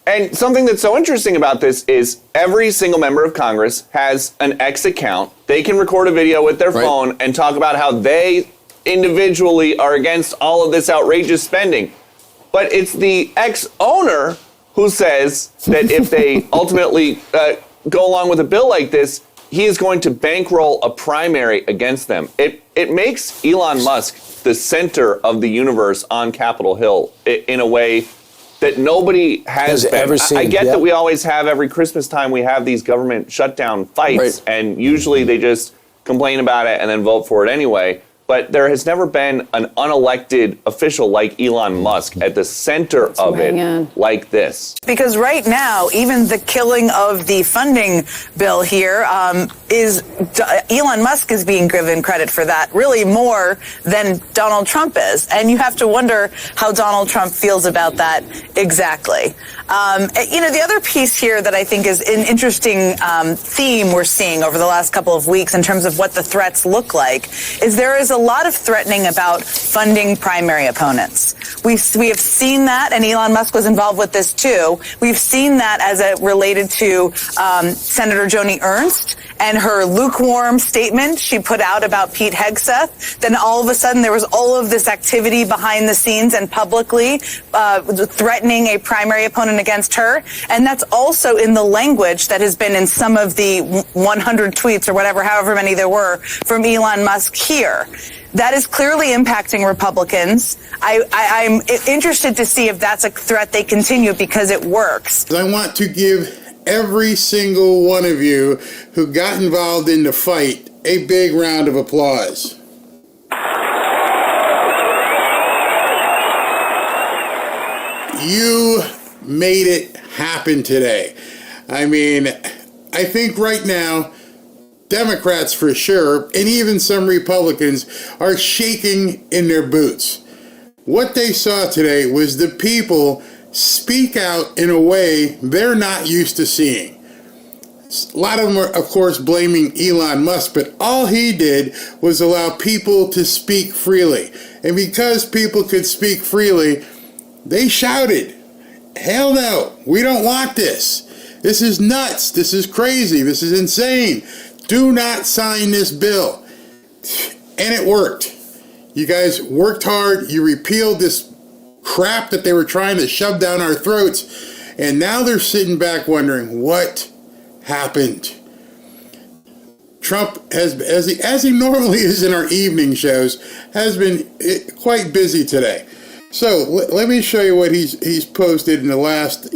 And something that's so interesting about this is every single member of Congress has an X account. They can record a video with their phone and talk about how they individually are against all of this outrageous spending. But it's the X-owner who says that if they ultimately go along with a bill like this, he is going to bankroll a primary against them. It makes Elon Musk the center of the universe on Capitol Hill in a way that nobody has ever seen. I get that we always have, every Christmas time, we have these government shutdown fights, and usually they just complain about it and then vote for it anyway. But there has never been an unelected official like Elon Musk at the center of it like this. Because right now, even the killing of the funding bill here is Elon Musk is being given credit for that, really more than Donald Trump is. And you have to wonder how Donald Trump feels about that exactly. The other piece here that I think is an interesting theme we're seeing over the last couple of weeks in terms of what the threats look like is there is a lot of threatening about funding primary opponents. We have seen that, and Elon Musk was involved with this too. We've seen that as it related to Senator Joni Ernst and her lukewarm statement she put out about Pete Hegseth. Then all of a sudden there was all of this activity behind the scenes and publicly threatening a primary opponent against her. And that's also in the language that has been in some of the 100 tweets or whatever, however many there were from Elon Musk here. That is clearly impacting Republicans. I'm interested to see if that's a threat they continue because it works. I want to give every single one of you who got involved in the fight a big round of applause. You made it happen today. I mean, I think right now, Democrats for sure, and even some Republicans, are shaking in their boots. What they saw today was the people speak out in a way they're not used to seeing. A lot of them are, of course, blaming Elon Musk, but all he did was allow people to speak freely. And because people could speak freely, they shouted, "Hell no, we don't want this. This is nuts. This is crazy. This is insane. Do not sign this bill." And it worked. You guys worked hard. You repealed this crap that they were trying to shove down our throats. And now they're sitting back wondering what happened. Trump has, as he normally is in our evening shows, has been quite busy today. So let me show you what he's posted in the last,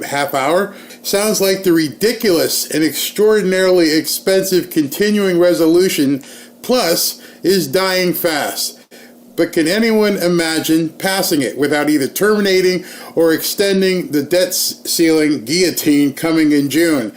half hour. Sounds like the ridiculous and extraordinarily expensive continuing resolution plus is dying fast. But can anyone imagine passing it without either terminating or extending the debt ceiling guillotine coming in June?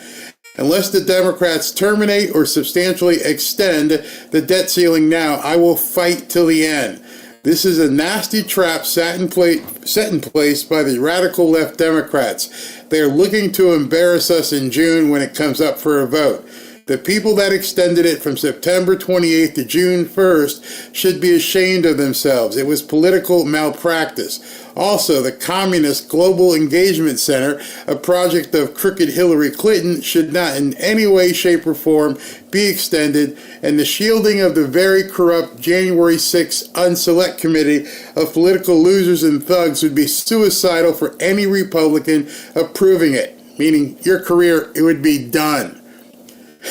Unless the Democrats terminate or substantially extend the debt ceiling now, I will fight till the end. This is a nasty trap set in place by the radical left Democrats. They are looking to embarrass us in June when it comes up for a vote. The people that extended it from September 28th to June 1st should be ashamed of themselves. It was political malpractice. Also, the Communist Global Engagement Center, a project of crooked Hillary Clinton, should not in any way, shape, or form be extended, and the shielding of the very corrupt January 6th Unselect Committee of political losers and thugs would be suicidal for any Republican approving it, meaning your career, it would be done.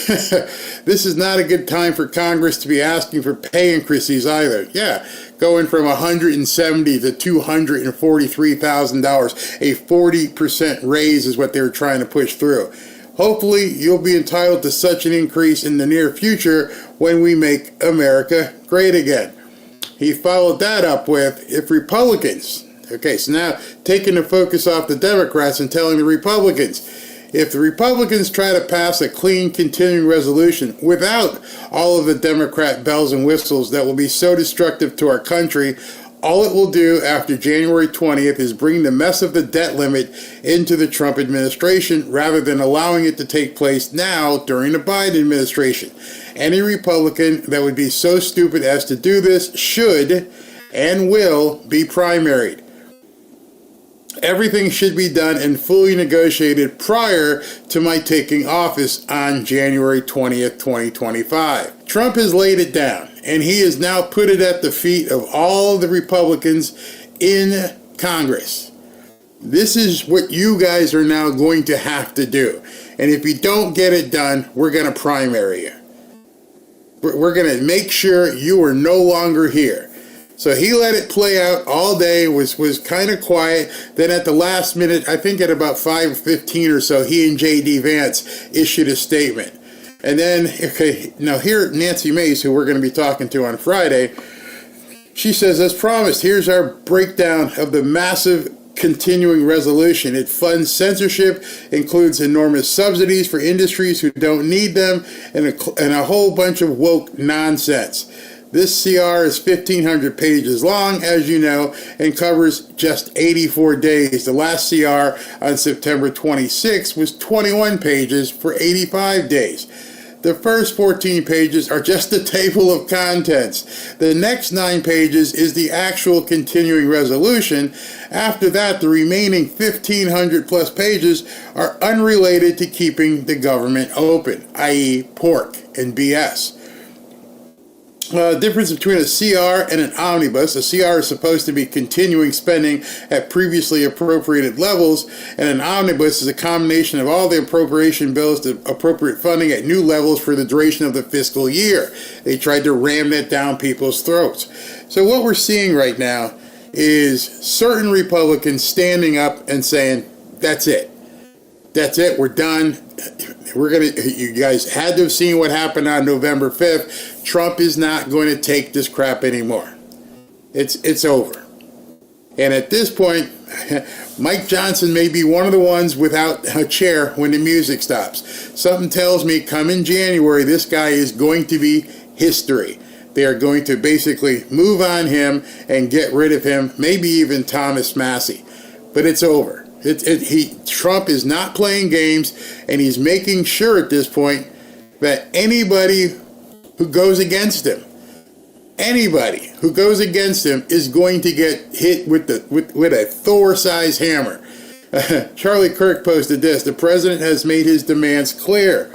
This is not a good time for Congress to be asking for pay increases either. Yeah, going from $170,000 to $243,000, a 40% raise is what they were trying to push through. Hopefully, you'll be entitled to such an increase in the near future when we make America great again. He followed that up with, if Republicans, okay, so now taking the focus off the Democrats and telling the Republicans, if the Republicans try to pass a clean continuing resolution without all of the Democrat bells and whistles that will be so destructive to our country, all it will do after January 20th is bring the mess of the debt limit into the Trump administration rather than allowing it to take place now during the Biden administration. Any Republican that would be so stupid as to do this should and will be primaried. Everything should be done and fully negotiated prior to my taking office on January 20th, 2025. Trump has laid it down, and he has now put it at the feet of all the Republicans in Congress. This is what you guys are now going to have to do. And if you don't get it done, we're going to primary you. We're going to make sure you are no longer here. So he let it play out all day, was kind of quiet. Then at the last minute, I think at about 5:15 or so, he and J.D. Vance issued a statement. And then, okay, now here Nancy Mace, who we're going to be talking to on Friday, she says, as promised, here's our breakdown of the massive continuing resolution. It funds censorship, includes enormous subsidies for industries who don't need them, and a whole bunch of woke nonsense. This CR is 1,500 pages long, as you know, and covers just 84 days. The last CR on September 26 was 21 pages for 85 days. The first 14 pages are just the table of contents. The next 9 pages is the actual continuing resolution. After that, the remaining 1,500 plus pages are unrelated to keeping the government open, i.e. pork and BS. Difference between a CR and an omnibus. A CR is supposed to be continuing spending at previously appropriated levels, and an omnibus is a combination of all the appropriation bills to appropriate funding at new levels for the duration of the fiscal year. They tried to ram that down people's throats. So what we're seeing right now is certain Republicans standing up and saying, that's it. That's it. We're done. You guys had to have seen what happened on November 5th. Trump is not going to take this crap anymore. It's over. And at this point, Mike Johnson may be one of the ones without a chair when the music stops. Something tells me come in January, this guy is going to be history. They are going to basically move on him and get rid of him, maybe even Thomas Massie. But it's over. Trump is not playing games, and he's making sure at this point that anybody who goes against him is going to get hit with a Thor-sized hammer. Charlie Kirk posted this: the president has made his demands clear.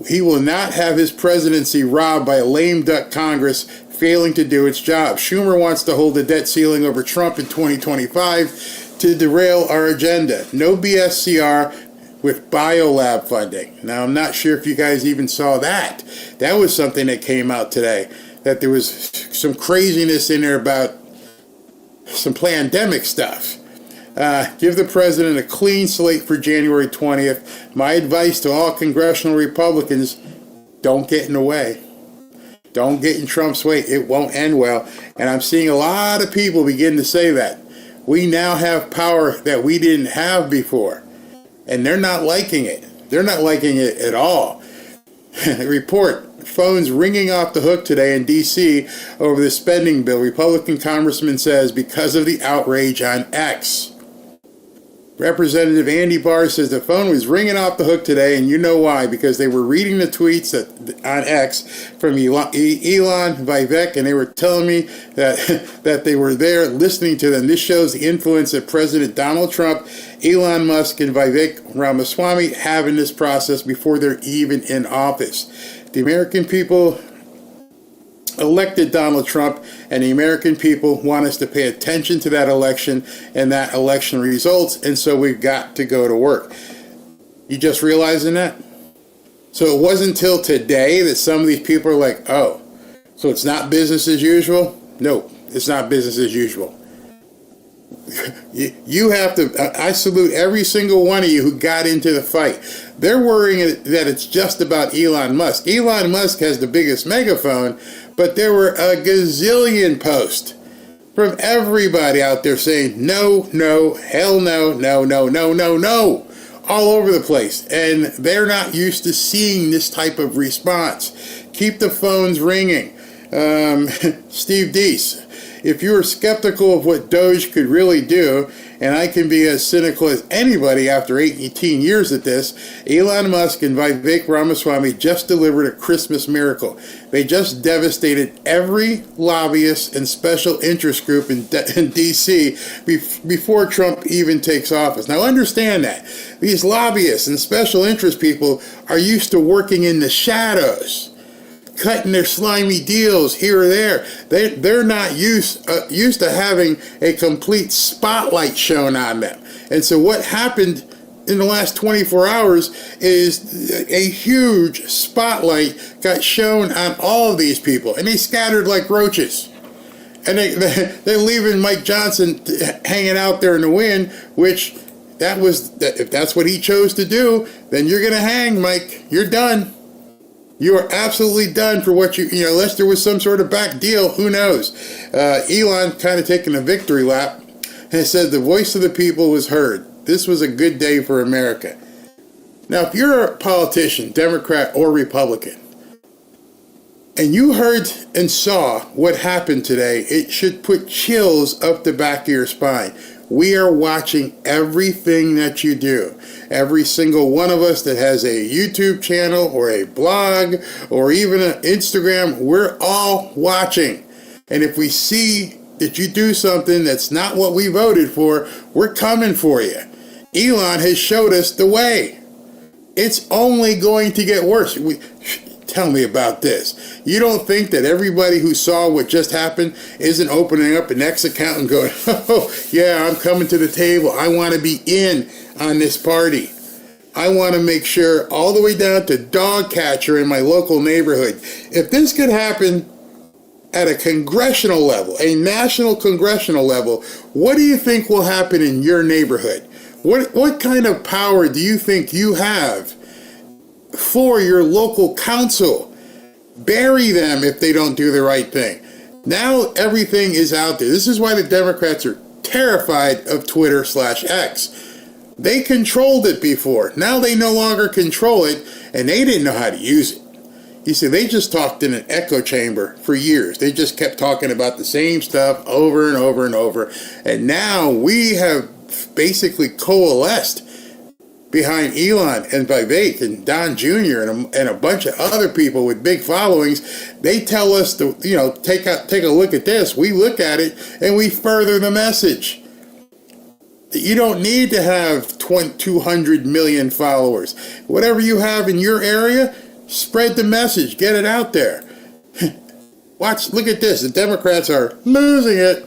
He will not have his presidency robbed by a lame duck Congress failing to do its job. Schumer wants to hold the debt ceiling over Trump in 2025 to derail our agenda. No BS CR with biolab funding. Now, I'm not sure if you guys even saw that. That was something that came out today, that there was some craziness in there about some pandemic stuff. Give the president a clean slate for January 20th. My advice to all congressional Republicans, don't get in the way. Don't get in Trump's way. It won't end well. And I'm seeing a lot of people begin to say that. We now have power that we didn't have before. And they're not liking it. They're not liking it at all. Report, phones ringing off the hook today in D.C. over the spending bill. Republican congressman says because of the outrage on X. Representative Andy Barr says the phone was ringing off the hook today, and you know why, because they were reading the tweets on X from Elon Vivek, and they were telling me that they were there listening to them. This shows the influence that President Donald Trump, Elon Musk, and Vivek Ramaswamy have in this process before they're even in office. The American people elected Donald Trump, and the American people want us to pay attention to that election and that election results, and so we've got to go to work. You just realizing that? So it wasn't until today that some of these people are like, oh, so it's not business as usual? No, it's not business as usual. You have to, I salute every single one of you who got into the fight. They're worrying that it's just about Elon Musk. Elon Musk has the biggest megaphone, but there were a gazillion posts from everybody out there saying, no, no, hell no, no, no, no, no, no, all over the place. And they're not used to seeing this type of response. Keep the phones ringing. Steve Deese, if you were skeptical of what Doge could really do, and I can be as cynical as anybody after 18 years at this, Elon Musk and Vivek Ramaswamy just delivered a Christmas miracle. They just devastated every lobbyist and special interest group in D.C. before Trump even takes office. Now understand that. These lobbyists and special interest people are used to working in the shadows, cutting their slimy deals here or there. They're not used to having a complete spotlight shown on them. And so what happened in the last 24 hours is a huge spotlight got shown on all of these people, and they scattered like roaches. And they're leaving Mike Johnson hanging out there in the wind, which if that's what he chose to do, then you're going to hang, Mike. You're done. You are absolutely done for what unless there was some sort of back deal, who knows? Elon kind of taking a victory lap and said the voice of the people was heard. This was a good day for America. Now, if you're a politician, Democrat or Republican, and you heard and saw what happened today, it should put chills up the back of your spine. We are watching everything that you do. Every single one of us that has a YouTube channel or a blog or even an Instagram, we're all watching. And if we see that you do something that's not what we voted for, we're coming for you. Elon has showed us the way. It's only going to get worse. Tell me about this. You don't think that everybody who saw what just happened isn't opening up an X account and going, oh, yeah, I'm coming to the table. I want to be in on this party. I want to make sure all the way down to dog catcher in my local neighborhood. If this could happen at a congressional level, a national congressional level, what do you think will happen in your neighborhood? What kind of power do you think you have for your local council? Bury them if they don't do the right thing. Now everything is out there. This is why the Democrats are terrified of Twitter/X. They controlled it before. Now they no longer control it, and they didn't know how to use it. You see, they just talked in an echo chamber for years. They just kept talking about the same stuff over and over and over. And now we have basically coalesced behind Elon and Vivek and Don Jr. and a bunch of other people with big followings. They tell us to, take a look at this. We look at it and we further the message. You don't need to have 200 million followers. Whatever you have in your area, spread the message. Get it out there. Look at this. The Democrats are losing it.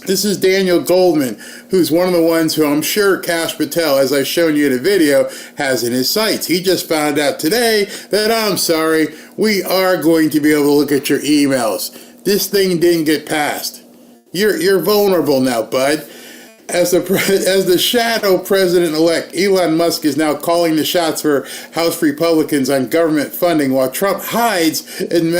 This is Daniel Goldman, who's one of the ones who I'm sure Kash Patel, as I've shown you in the video, has in his sights. He just found out today that, I'm sorry, we are going to be able to look at your emails. This thing didn't get passed. You're vulnerable now, bud. As the shadow president-elect, Elon Musk is now calling the shots for House Republicans on government funding while Trump hides in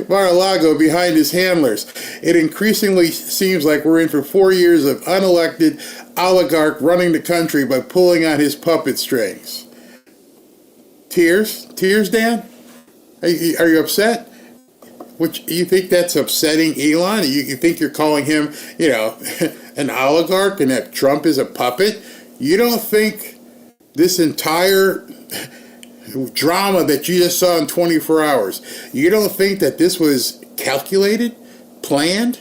Mar-a-Lago behind his handlers. It increasingly seems like we're in for 4 years of unelected oligarch running the country by pulling on his puppet strings. Tears? Tears, Dan? Are you upset? You think that's upsetting Elon? You think you're calling him, an oligarch and that Trump is a puppet? You don't think this entire drama that you just saw in 24 hours, you don't think that this was calculated, planned?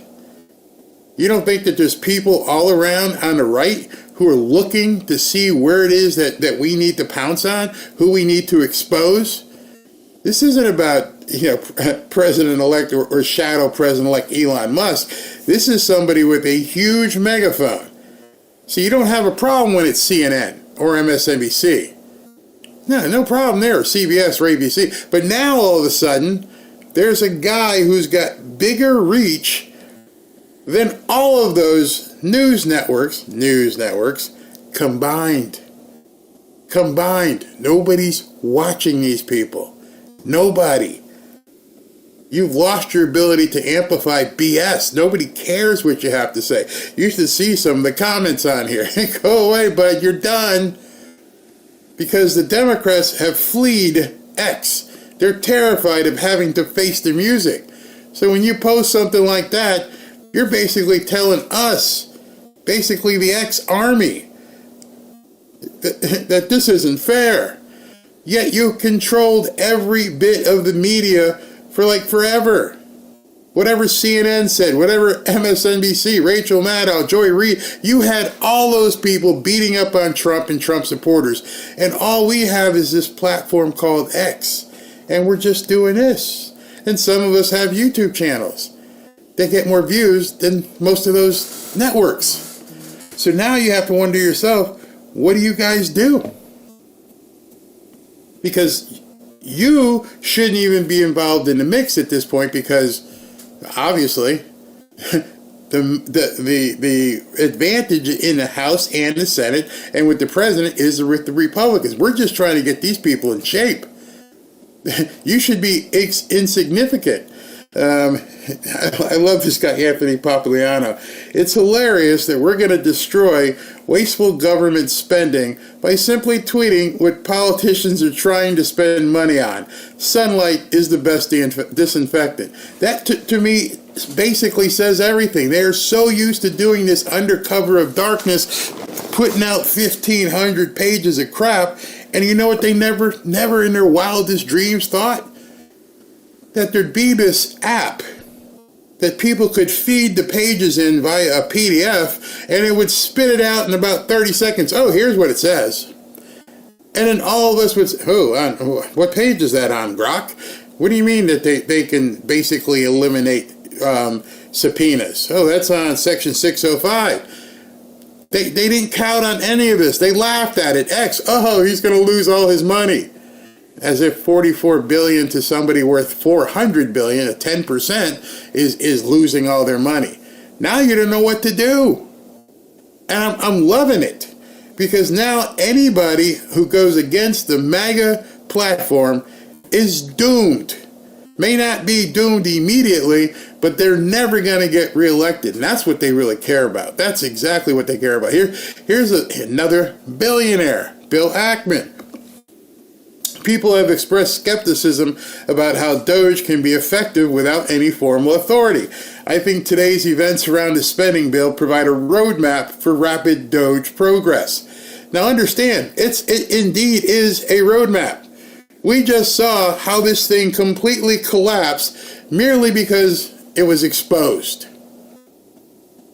You don't think that there's people all around on the right who are looking to see where it is that we need to pounce on, who we need to expose? This isn't about President-elect or shadow President-elect Elon Musk. This is somebody with a huge megaphone. So you don't have a problem when it's CNN or MSNBC. No problem there, or CBS or ABC. But now all of a sudden, there's a guy who's got bigger reach than all of those news networks combined. Nobody's watching these people. Nobody. You've lost your ability to amplify BS. Nobody cares what you have to say. You should see some of the comments on here. Go away, bud. You're done. Because the Democrats have fled X. They're terrified of having to face the music. So when you post something like that, you're basically telling us basically the ex-army, that this isn't fair. Yet you controlled every bit of the media for like forever. Whatever CNN said, whatever MSNBC, Rachel Maddow, Joy Reid, you had all those people beating up on Trump and Trump supporters. And all we have is this platform called X. And we're just doing this. And some of us have YouTube channels. They get more views than most of those networks. So now you have to wonder to yourself, what do you guys do? Because you shouldn't even be involved in the mix at this point, because obviously the advantage in the House and the Senate and with the president is with the Republicans. We're just trying to get these people in shape. You should be insignificant. I love this guy, Anthony Papagliano. It's hilarious that we're going to destroy wasteful government spending by simply tweeting what politicians are trying to spend money on. Sunlight is the best disinfectant. That, to me, basically says everything. They are so used to doing this under cover of darkness, putting out 1,500 pages of crap, and you know what they never in their wildest dreams thought? That there'd be this app that people could feed the pages in via a PDF, and it would spit it out in about 30 seconds. Oh, here's what it says. And then all of us would say, what page is that on, Grok? What do you mean that they can basically eliminate subpoenas? Oh, that's on section 605. They didn't count on any of this. They laughed at it. X, he's going to lose all his money. As if $44 billion to somebody worth $400 billion, at 10%, is losing all their money. Now you don't know what to do. And I'm loving it. Because now anybody who goes against the MAGA platform is doomed. May not be doomed immediately, but they're never going to get reelected. And that's what they really care about. That's exactly what they care about. Here's another billionaire, Bill Ackman. People have expressed skepticism about how Doge can be effective without any formal authority. I think today's events around the spending bill provide a roadmap for rapid Doge progress. Now understand, it indeed is a roadmap. We just saw how this thing completely collapsed merely because it was exposed.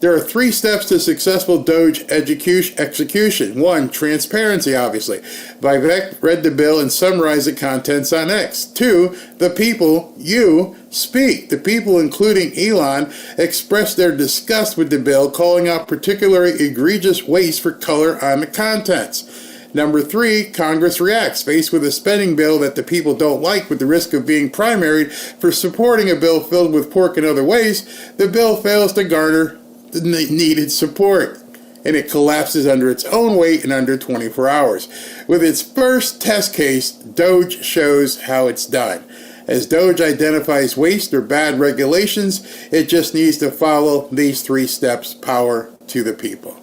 There are 3 steps to successful Doge execution. 1, transparency, obviously. Vivek read the bill and summarized the contents on X. 2, the people, you, speak. The people, including Elon, expressed their disgust with the bill, calling out particularly egregious waste for color on the contents. Number 3, Congress reacts. Faced with a spending bill that the people don't like with the risk of being primaried for supporting a bill filled with pork and other waste, the bill fails to garner the needed support, and it collapses under its own weight in under 24 hours. With its first test case, Doge shows how it's done. As Doge identifies waste or bad regulations, it just needs to follow these 3 steps. Power to the people.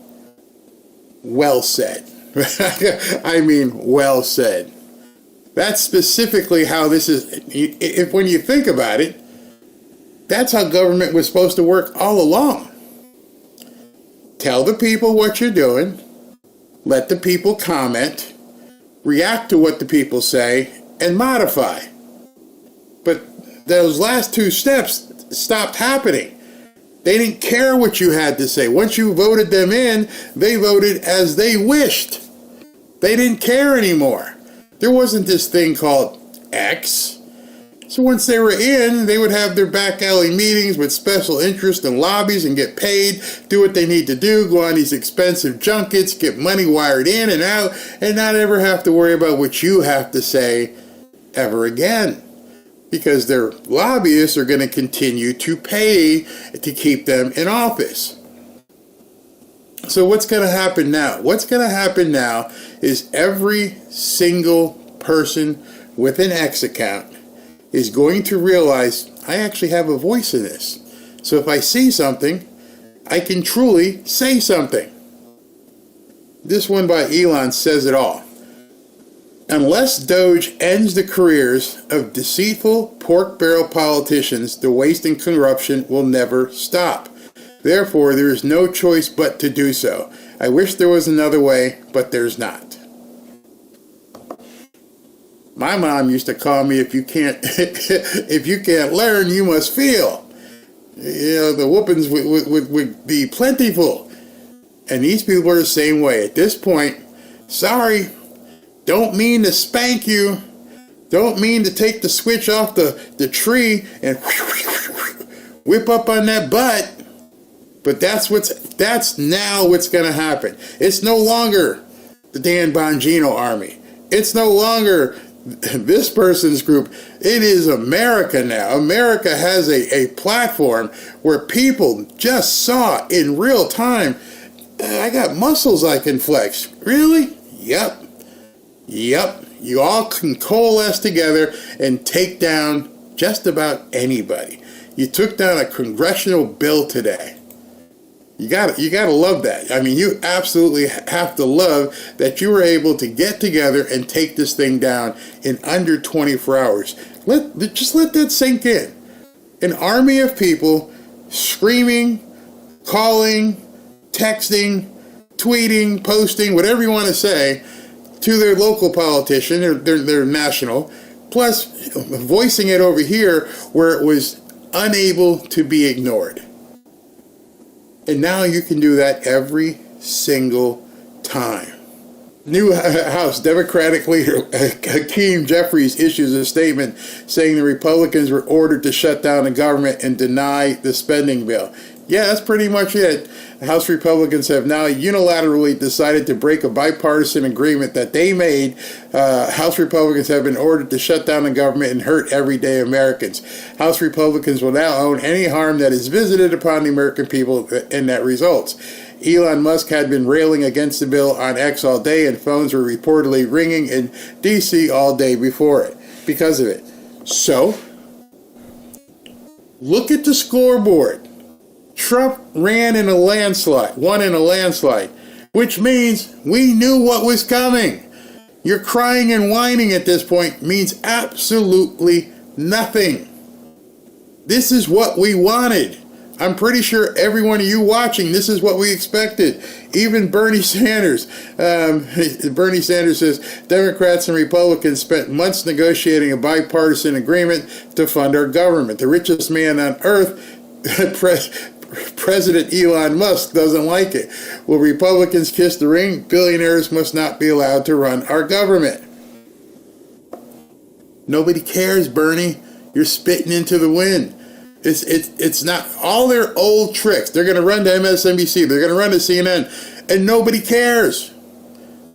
Well said. I mean, well said. That's specifically how this is. When you think about it, that's how government was supposed to work all along. Tell the people what you're doing, let the people comment, react to what the people say, and modify. But those last 2 steps stopped happening. They didn't care what you had to say. Once you voted them in, they voted as they wished. They didn't care anymore. There wasn't this thing called X. So once they were in, they would have their back alley meetings with special interest and lobbies and get paid, do what they need to do, go on these expensive junkets, get money wired in and out, and not ever have to worry about what you have to say ever again. Because their lobbyists are going to continue to pay to keep them in office. So what's going to happen now? What's going to happen now is every single person with an X account is going to realize, I actually have a voice in this. So if I see something, I can truly say something. This one by Elon says it all. Unless Doge ends the careers of deceitful pork barrel politicians, the waste and corruption will never stop. Therefore, there is no choice but to do so. I wish there was another way, but there's not. My mom used to call me, if you can't learn, you must feel. You know, the whoopings would be plentiful. And these people are the same way. At this point, sorry, don't mean to spank you. Don't mean to take the switch off the tree and whip up on that butt. But that's now what's going to happen. It's no longer the Dan Bongino army. It's no longer this person's group. It is America now. America has a platform where people just saw in real time, I got muscles I can flex. Really? Yep. You all can coalesce together and take down just about anybody. You took down a congressional bill today. You gotta love that. I mean, you absolutely have to love that you were able to get together and take this thing down in under 24 hours. Just let that sink in. An army of people screaming, calling, texting, tweeting, posting, whatever you want to say, to their local politician or their national, plus voicing it over here where it was unable to be ignored. And now you can do that every single time. New House Democratic leader Hakeem Jeffries issues a statement saying the Republicans were ordered to shut down the government and deny the spending bill. Yeah, that's pretty much it. House Republicans have now unilaterally decided to break a bipartisan agreement that they made. House Republicans have been ordered to shut down the government and hurt everyday Americans. House Republicans will now own any harm that is visited upon the American people, and that results. Elon Musk had been railing against the bill on X all day, and phones were reportedly ringing in D.C. all day before it, because of it. So, look at the scoreboard. Trump won in a landslide, which means we knew what was coming. Your crying and whining at this point means absolutely nothing. This is what we wanted. I'm pretty sure every one of you watching, this is what we expected. Even Bernie Sanders. Bernie Sanders says, Democrats and Republicans spent months negotiating a bipartisan agreement to fund our government. The richest man on earth, President Elon Musk, doesn't like it. Will Republicans kiss the ring? Billionaires must not be allowed to run our government. Nobody cares, Bernie. You're spitting into the wind. It's not all their old tricks. They're going to run to MSNBC. They're going to run to CNN, and nobody cares.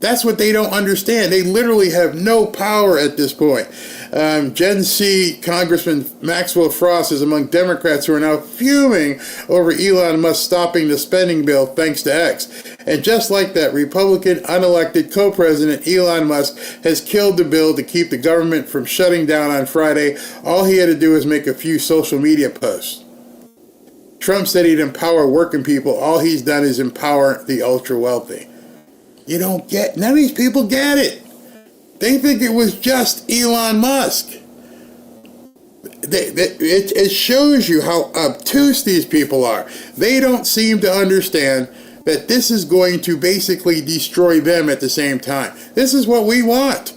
That's what they don't understand. They literally have no power at this point. Gen Z Congressman Maxwell Frost is among Democrats who are now fuming over Elon Musk stopping the spending bill thanks to X. And just like that, Republican unelected co-president Elon Musk has killed the bill to keep the government from shutting down on Friday. All he had to do was make a few social media posts. Trump said he'd empower working people. All he's done is empower the ultra-wealthy. None of these people get it. They think it was just Elon Musk. It shows you how obtuse these people are. They don't seem to understand that this is going to basically destroy them at the same time. This is what we want.